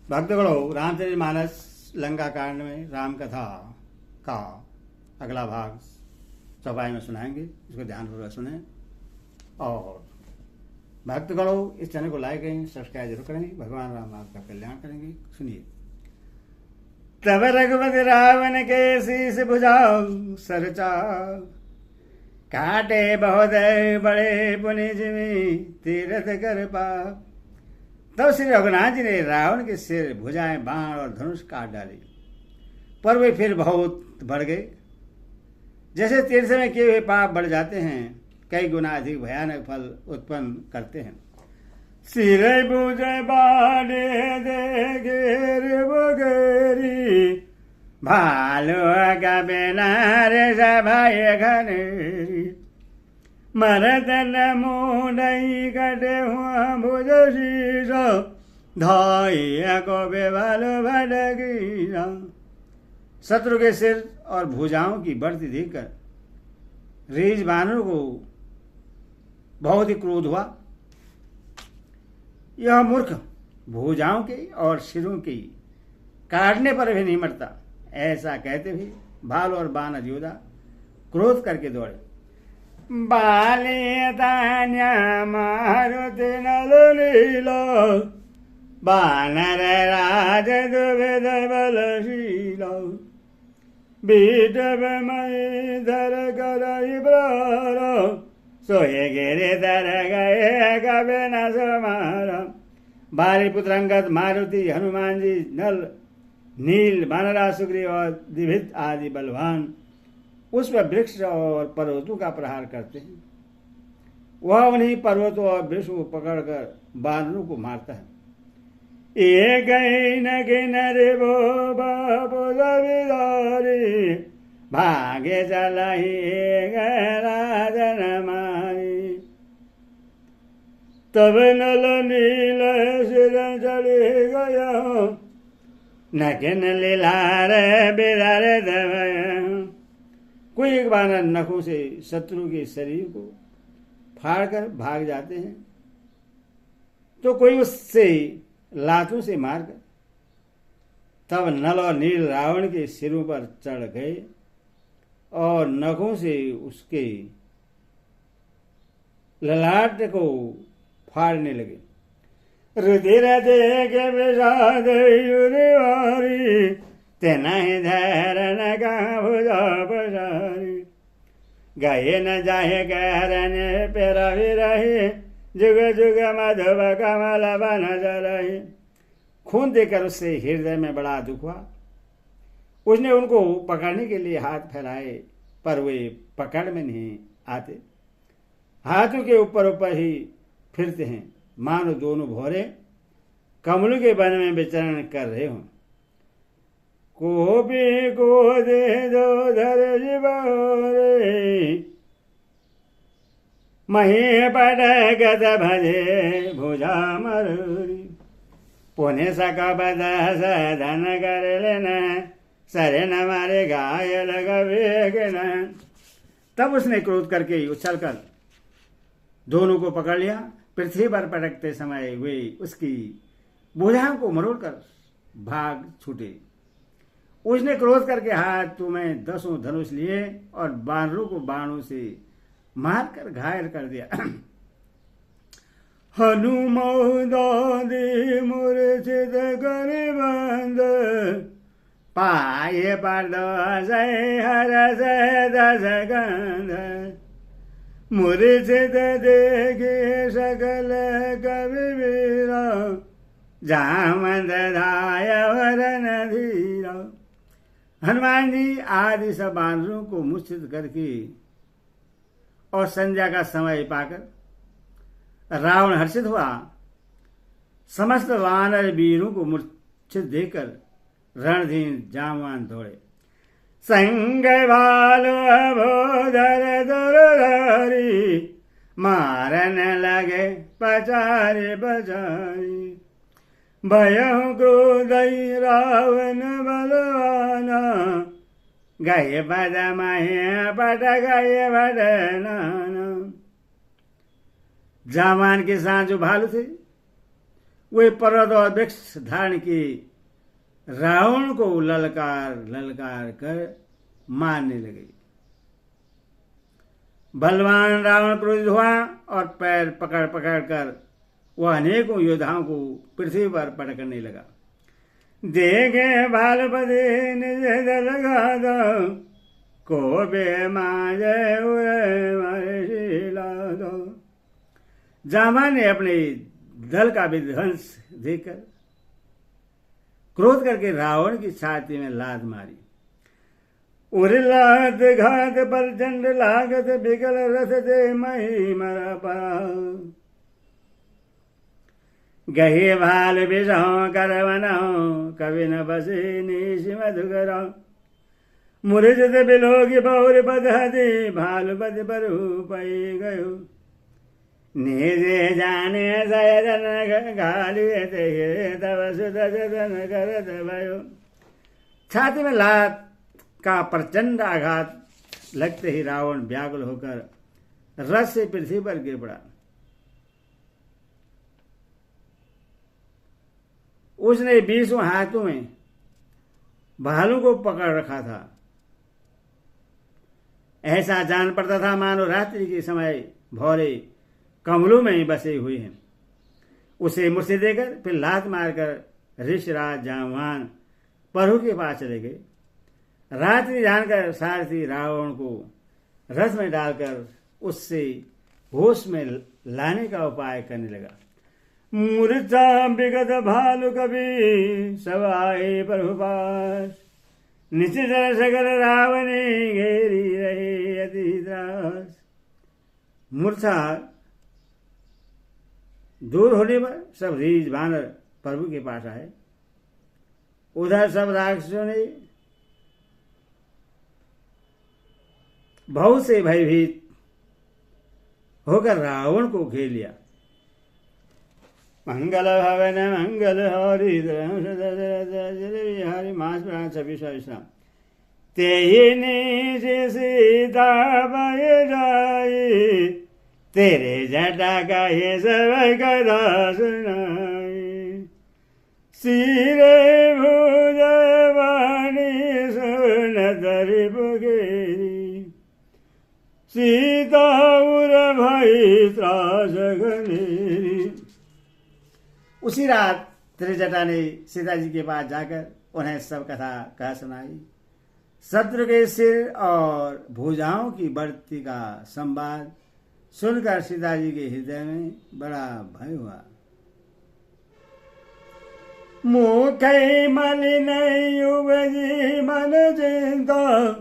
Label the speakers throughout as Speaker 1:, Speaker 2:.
Speaker 1: भक्तगणों, रामचरितमानस लंका कांड में राम कथा का अगला भाग चौपाई में सुनाएंगे। इसको ध्यानपूर्वक सुने और भक्तगणों इस चैनल को लाइक करेंगे, सब्सक्राइब जरूर करेंगे। भगवान राम आपका कल्याण करेंगे। सुनिए। तब रघुपति रावण के शीस भुजाऊ सरचा, काटे बहुत बड़े पुनि जिमि तीरथ कर पाप। तब श्री रघुनाथ जी ने रावण के सिर, भुजाएं, बाण और धनुष काट डाली, पर वे फिर बहुत बढ़ गए। जैसे तीर्थ में किए हुए पाप बढ़ जाते हैं, कई गुना अधिक भयानक फल उत्पन्न करते हैं। सिर बुझे बाड़े दे घेर बगेरी, भालू का बेनार सभाए घनेरी। मरदन मुंडई कटे हुआ भुज शीश, धाइया को बेवाल भटकीरा। शत्रु के सिर और भुजाओं की बढ़ती देखकर रीछ बानर को बहुत ही क्रोध हुआ। यह मूर्ख भुजाओं के और सिरों की काटने पर भी नहीं मरता। ऐसा कहते भी भालू और बानर योद्धा क्रोध करके दौड़े। बाले तान्या मारुति नल लीलो, बानर राज दुविध बलशीलो। बीटब मई धर करई ब्रारो, सोए गिरे धर गए कबे न समारा। बाली पुत्र अंगद, मारुति, हनुमान जी, नल, नील, बानरा, सुग्रीव और द्विविध आदि बलवान उस पर वृक्ष और पर्वतों का प्रहार करते हैं। वह उन्हीं पर्वतों और वृक्ष को पकड़कर बानरों को मारता है। एक रे वो बाबू रविदारी, भागे चला राजन मारी। तब नल नील सिर चढ़े गया, नखिन लीलार बिदार दबया। कोई एक बानर नखों से शत्रु के शरीर को फाड़कर भाग जाते हैं, तो कोई उससे लातों से मारकर। तब नल और नील रावण के सिरों पर चढ़ गए और नखों से उसके ललाट को फाड़ने लगे। रुधिर देख विषाद युरिवारी, तेना ही धैर्य न कहा भुजा पसारी। गए न जाहे कहरन पेरा भी रही, जुग जुग मधुब कमल बन रही। खून देकर उससे हृदय में बड़ा दुख हुआ। उसने उनको पकड़ने के लिए हाथ फैलाए, पर वे पकड़ में नहीं आते। हाथों के ऊपर ऊपर ही फिरते हैं, मानो दोनों भौरे कमलों के वन में विचरण कर रहे हों। कोपी को दे दो धर जीवरे, मही पटगत भजे भुजा मरूरी। पुण्य सका बदस धन कर लेना, सरे न मारे घायल गवेगना। तब उसने क्रोध करके उछल कर दोनों को पकड़ लिया। पृथ्वी पर पटकते समय वे उसकी भुजाओं को मरोड़कर भाग छूटे। उसने क्रोध करके हाथों में 10 धनुष लिए और बानरों को बाणों से मारकर घायल कर दिया। हनुमौदादी मूर्छित कर बंद, पाए पर जय हरस दस गंध। मूर्छित देखे सकल कवि वीरा, जामंद धाय वरन धीरा। हनुमान जी आदि सब बानरों को मूर्छित करके और संध्या का समय पाकर रावण हर्षित हुआ। समस्त वानर वीरों को मूर्छित देकर रणधीर जामवान दौड़े। संग भालू भोधर दुरधारी, मारन लगे पचारे बचारी। भयं क्रोधई रावण बलवाना, गए बद महे पट गए बदनाना। जामान के साथ जो भालू थे वे पर्वत और वृक्ष धारण किए रावण को ललकार ललकार कर मारने लगे। बलवान रावण क्रोधित हुआ और पैर पकड़ पकड़ कर वह अनेकों योद्धाओं को पृथ्वी पर पटकने लगा। देखे बालपति निज दल गादो, को बे माजे जामा ने अपने दल का विध्वंस देखकर क्रोध करके रावण की छाती में लात मारी। उरिलात घात प्रचंड लागत बिगल रथ दे मही मरा परा, गहे भाल विषो करवनो कवि न बसे निश मधुकर, मुरजत बिलोगी बहुर पद हदे भाल पद पर पई गयो, निजे जाने सयजन गालिए ते तब सुत जतन करत भयो। छाती में लात का प्रचंड आघात लगते ही रावण व्याकुल होकर रथ से पृथ्वी पर गिर पड़ा। उसने 20 हाथों में भालू को पकड़ रखा था। ऐसा जान पड़ता था मानो रात्रि के समय भौरे कमलों में ही बसे हुए हैं। उसे मुर्से देकर फिर लात मारकर ऋषराज जामवान प्रभु के पास चले गए। रात्रि जानकर सारथी रावण को रथ में डालकर उससे होश में लाने का उपाय करने लगा। मूर्छा विगत भालु कवि सब आए प्रभु पास, निश्चित सगल रावणी घेरी रहे अति त्रास। मूर्छा दूर होने पर सब रीछ बानर प्रभु के पास आए। उधर सब राक्षसों ने बहुत से भयभीत होकर रावण को घेर लिया। मंगल भवन मंगल हरि हरि मास प्राण छब्बीस विश्राम तेने से सीता बय जाए, तेरे जटा का ये सब कथा सुनाई। सिरे भुज वाणी सुन दरि बुगेरी, सीता उर भई त्रास गनेरी। उसी रात त्रिजटा ने सीता जी के पास जाकर उन्हें सब कथा कह सुनाई। शत्रु के सिर और भुजाओं की बढ़ती का संवाद सुनकर सीता जी के हृदय में बड़ा भय हुआ। मुख मलिन युवजी मन चिंता,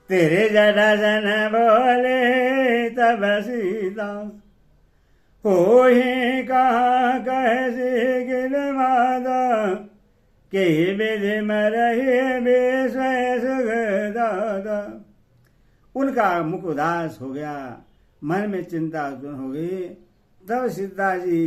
Speaker 1: तेरे जटा जन बोले तब सीता, हो ही कहा कैसे गिल मादा, के विधि मरहे बेस्वय सुखदाता। उनका मुख उदास हो गया, मन में चिंता उत्पन्न हो गई। तब सीता जी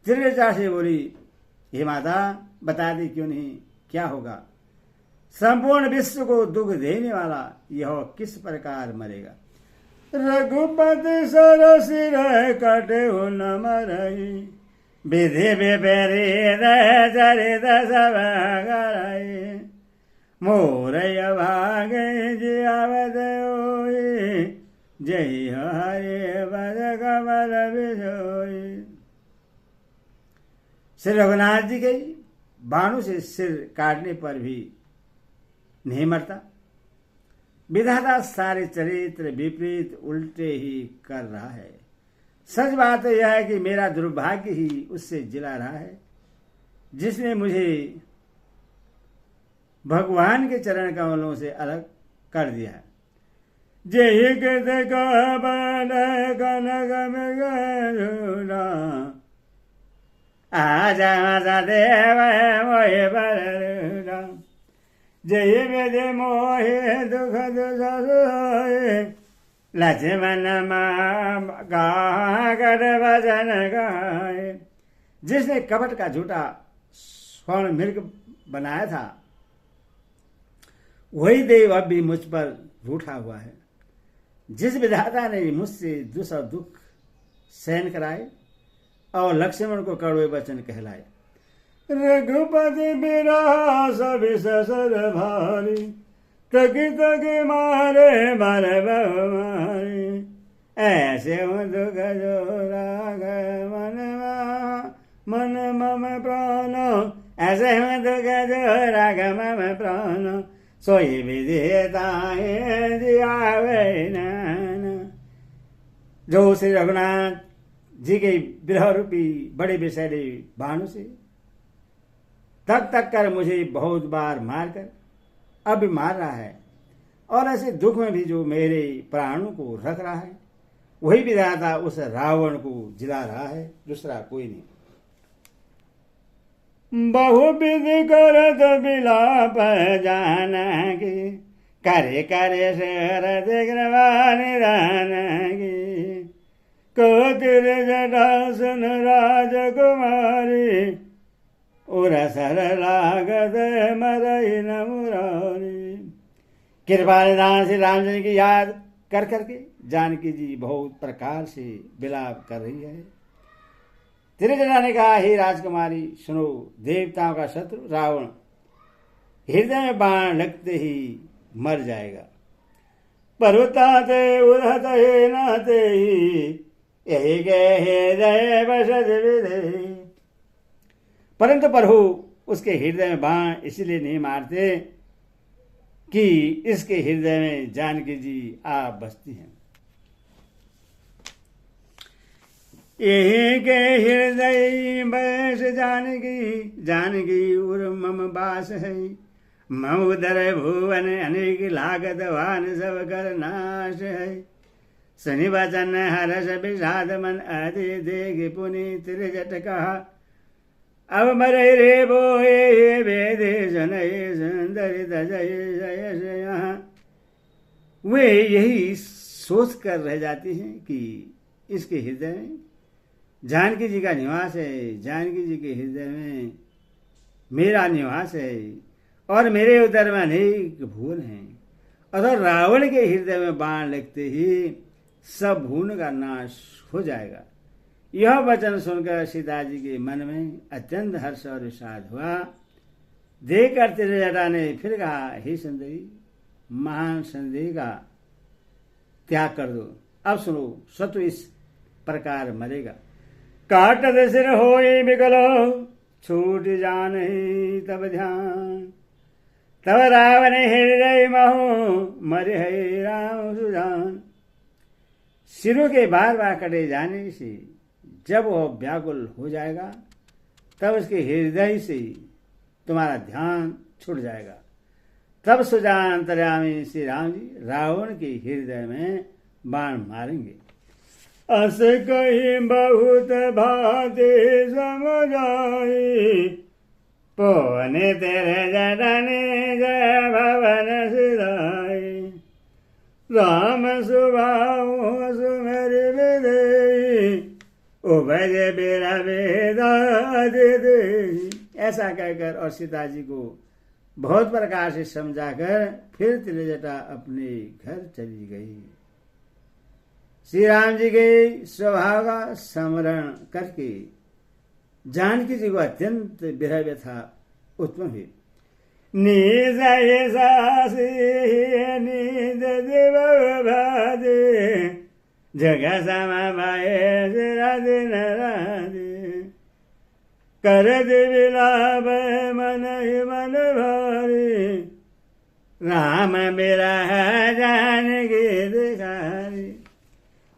Speaker 1: त्रिजटा से बोली, हे माता बता दी क्यों नहीं, क्या होगा? संपूर्ण विश्व को दुख देने वाला यह किस प्रकार मरेगा? रघुपति सर सिर कटे हो न मरई, विधि विपरीत चरित सब कराई। मोरय भागे जियावत होई, जय हरे पद कमल बिसोई। श्री रघुनाथ जी के बाणों से सिर काटने पर भी नहीं मरता। विधाता सारे चरित्र विपरीत उल्टे ही कर रहा है। सच बात तो यह है कि मेरा दुर्भाग्य ही उससे जिला रहा है जिसने मुझे भगवान के चरण कमलों से अलग कर दिया है। जय कृत कबल कनक मृगना, आजा देव मोहे बरना। जय वेद मोहे दुख दुसोए, लक्ष्मण गाकर भजन गाए। जिसने कपट का झूठा स्वर्ण मृग बनाया था वही देव अब भी मुझ पर रूठा हुआ है। जिस विधाता ने मुझसे दुख सहन कराए और लक्ष्मण को कड़वे वचन कहलाए। रघुपति बिरहा सब ससुर भारी, तकी तकी मारे मारे मारे, ऐसे दुख जो राग मन मम प्राण, ऐसे दुख जो राग मम प्राण, सोई विधिताए जियावे नैन। जो श्री रघुनाथ जी के विरह रूपी बड़े विषैले बाणों से तक तक कर मुझे बहुत बार मारकर अब भी मार रहा है, और ऐसे दुख में भी जो मेरे प्राणों को रख रहा है, वही विधाता उस रावण को जिला रहा है, दूसरा कोई नहीं। बहुविधि करत विलाप जानकी, करे करे शरद जानकी, कोतिर जटासन राजकुमारी, उरसर लागत मरई न मुरारी। कृपाल दान से राम जी की याद कर करके जानकी जी बहुत प्रकार से विलाप कर रही है। त्रिजटा ने कहा, हे राजकुमारी सुनो, देवताओं का शत्रु रावण हृदय में बाण लगते ही मर जाएगा। पर्वताते उदहत हे नाते ही, यही गए हृदय बसत विधे। परंतु प्रभु उसके हृदय में बाण इसलिए नहीं मारते कि इसके हृदय में जानकी जी आप बसती हैं। यही के हृदय बस जानकी, जानकी उर मम बास है। मम उदर भुवन अनेक लागत वान सब कर नाश है। शनि वचन हर्ष विषाद मन अति देख पुनि त्रिजट कहा, अब मरे रे बोए वेद सुनय सुंदर जय। वे यही सोच कर रह जाती हैं कि इसके हृदय में जानकी जी का निवास है, जानकी जी के हृदय में मेरा निवास है, और मेरे उदर में अनेक भुवन हैं। अतः रावण के हृदय में बाण लगते ही सब भुवन का नाश हो जाएगा। यह वचन सुनकर सीता जी के मन में अत्यंत हर्ष और विषाद हुआ। देखकर त्रिजटा ने फिर कहा, हे सुंदरी, महान संदेह का त्याग कर दो। अब सुनो, शत्रु इस प्रकार मरेगा। काटत सिर होई बिकलो, छूट जान ही तब ध्यान। तब रावण हृदय महु, मरे है राम सुजान। सिरों के बार बार कटे जाने से जब वह व्याकुल हो जाएगा, तब उसके हृदय से तुम्हारा ध्यान छूट जाएगा। तब सुजान अंतर्यामी श्री राम जी रावण के हृदय में बाण मारेंगे। अस कही बहुत भाते समझाई, पवन तेरे जटने जय भवन सिधाई। राम सुभाऊ सुमेर विदेही, उभज बेरा वेदा दे। ऐसा कहकर और सीता जी को बहुत प्रकार से समझाकर फिर त्रिजटा अपने घर चली गई। श्री राम जी के स्वभाव का स्मरण करके जानकी जी को अत्यंत विरह व्यथा उत्पन्न हुई। नीज नींद भादे, जग समाये राधे न राधे। कर विलाप मन मन भारी, राम मेरा जानकी दिखारी।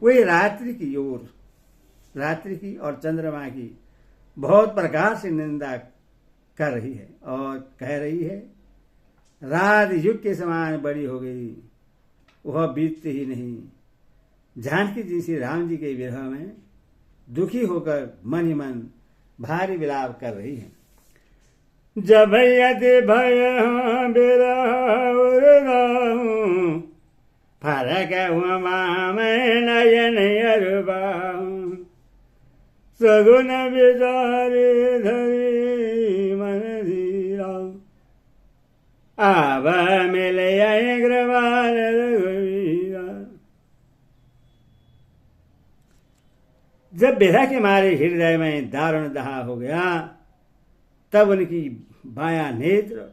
Speaker 1: वही रात्रि की ओर, रात्रि की और चंद्रमा की बहुत प्रकार से निंदा कर रही है और कह रही है, रात युग के समान बड़ी हो गई, वह बीतती ही नहीं। जानकी जी श्री राम जी के विरह में दुखी होकर मन ही मन भारी विलाप कर रही है। जब यदि भय बिरहूं, फरक हुआ मैं नयन अरुबाऊं। सगुन विचारे धरी मन धीरा, आब मिल अग्रवाल रघुवीरा। जब व्यथा के मारे हृदय में दारुण दहा हो गया, तब उनकी बायां नेत्र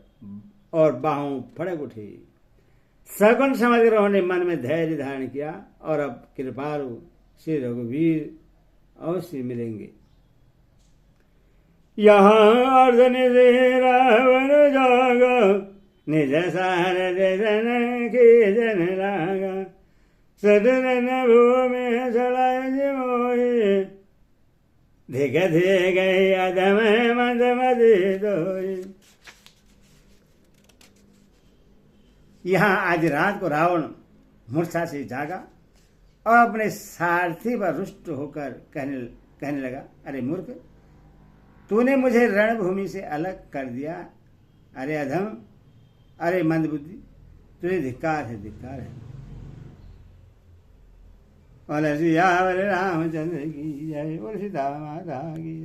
Speaker 1: और बाहों फड़क उठी। सगुन समझकर उन्होंने मन में धैर्य धारण किया और अब कृपालु श्री रघुवीर अवश्य मिलेंगे। यहाँ अर्ध निज रावण जागा, निज सार जन के जन लागा, सदन भूमि चलाय मोहि, धिक धिक अधम मद मदि दोई। यहाँ आज रात को रावण मूर्छा से जागा और अपने सारथी पर रुष्ट होकर कहने लगा, अरे मूर्ख, तूने मुझे रणभूमि से अलग कर दिया। अरे अधम, अरे मंदबुद्धि, तुझे धिक्कार है, धिक्कार है। और रामचंद्र की जय, बोल सीता माता की जय।